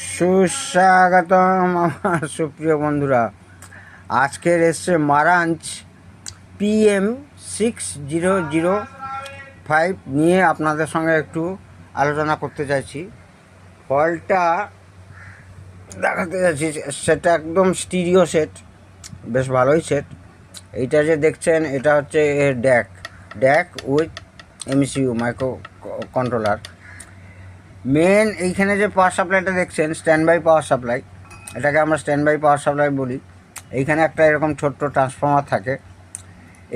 সুস্বাগতম আমার সুপ্রিয় বন্ধুরা। আজকের এসছে মারাঞ্চ PM6005 নিয়ে আপনাদের সঙ্গে একটু আলোচনা করতে চাইছি। ফলটা দেখাতে চাইছি, সেটা একদম স্টিরিও সেট, বেশ ভালোই সেট। এইটা যে দেখছেন এটা হচ্ছে এর DAC with MCU microcontroller. Main এইখানে যে পাওয়ার সাপ্লাইটা দেখছেন স্ট্যান্ড বাই পাওয়ার সাপ্লাই, এটাকে আমরা স্ট্যান্ড বাই পাওয়ার সাপ্লাই বলি। এইখানে একটা এরকম ছোট্ট ট্রান্সফর্মার থাকে।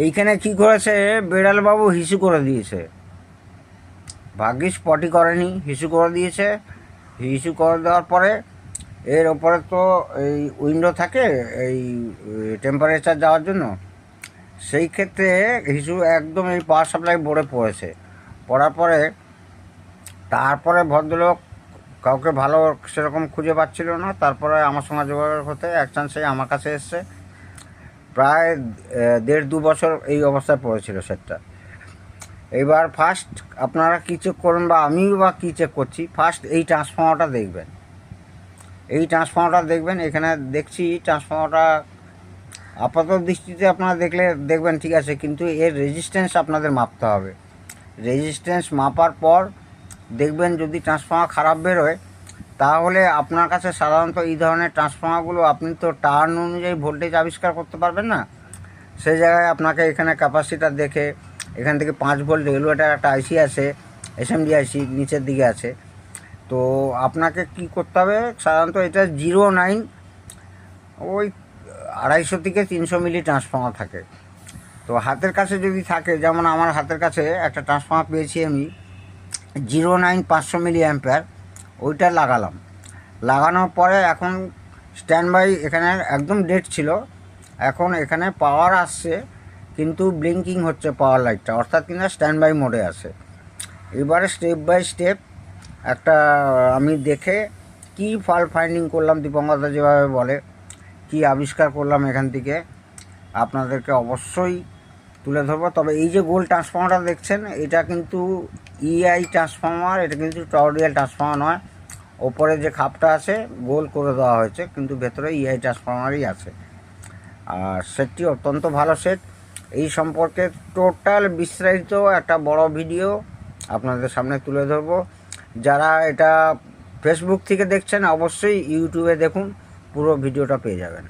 এইখানে কি করেছে বেড়ালবাবু, হিসু করে দিয়েছে। ভাগ্যিস পটি করেনি, হিসু করে দিয়েছে। হিসু করে দেওয়ার পরে এর ওপরে তো এই উইন্ডো থাকে এই টেম্পারেচার যাওয়ার জন্য, সেই ক্ষেত্রে হিসু একদম এই পাওয়ার সাপ্লাই বোর্ডে পড়েছে। পড়ার পরে তারপরে ভদ্রলোক কাউকে ভালো সেরকম খুঁজে পাচ্ছিল না। তারপরে আমার সঙ্গে যোগাযোগ হতে এক চান্সে আমার কাছে এসছে। প্রায় 1.5-2 বছর এই অবস্থায় পড়েছিল সেটটা। এইবার ফার্স্ট আপনারা কী চেক করুন বা আমিও বা কী চেক করছি, ফার্স্ট এই ট্রান্সফর্মারটা দেখবেন। এখানে দেখছি ট্রান্সফর্মারটা আপাত দৃষ্টিতে আপনারা দেখবেন ঠিক আছে, কিন্তু এর রেজিস্ট্যান্স আপনাদের মাপতে হবে। রেজিস্ট্যান্স মাপার পর দেখবেন যদি ট্রান্সফর্মার খারাপ বেরোয়, তাহলে আপনার কাছে সাধারণত এই ধরনের ট্রান্সফর্মারগুলো আপনি তো টার্ন অনুযায়ী ভোল্টেজ আবিষ্কার করতে পারবেন না। সেই জায়গায় আপনাকে এখানে ক্যাপাসিটার দেখে এখান থেকে 5 ভোল্ট রেগুলেটার একটা আইসি আছে, SMD আইসি নিচের দিকে আছে। তো আপনাকে কি করতে হবে, সাধারণত এটা 09 ওই 250 থেকে 300 মিলি ট্রান্সফর্মার থাকে। তো হাতের কাছে যদি থাকে, যেমন আমার হাতের কাছে একটা ট্রান্সফর্মার পেয়েছি আমি 09 500 মিলি অ্যাম্পিয়ার, ওইটা লাগানোর পরে এখন স্ট্যান্ড বাই এখানে একদম ডেড ছিল, এখন এখানে পাওয়ার আসছে কিন্তু ব্লিঙ্কিং হচ্ছে পাওয়ার লাইটটা, অর্থাৎ কিনা স্ট্যান্ড বাই মোডে আছে। এবারে স্টেপ বাই স্টেপ একটা আমি দেখে কি ফল্ট ফাইন্ডিং করলাম, দীপঙ্করদা যেভাবে বলে, কি আবিষ্কার করলাম এখান থেকে আপনাদেরকে অবশ্যই তুলে ধরবো। তবে এই যে গোল ট্রান্সফর্মারটা দেখছেন, এটা কিন্তু EI ট্রান্সফর্মার, এটা কিন্তু টরডিয়াল ট্রান্সফর্মার নয়। ওপরে যে খাপটা আছে গোল করে দেওয়া হয়েছে, কিন্তু ভেতরে EI ট্রান্সফর্মারই আছে। আর সেটটি অত্যন্ত ভালো সেট। এই সম্পর্কে টোটাল বিস্তারিত একটা বড় ভিডিও আপনাদের সামনে তুলে ধরবো। যারা এটা ফেসবুক থেকে দেখছেন অবশ্যই ইউটিউবে দেখুন, পুরো ভিডিওটা পেয়ে যাবেন।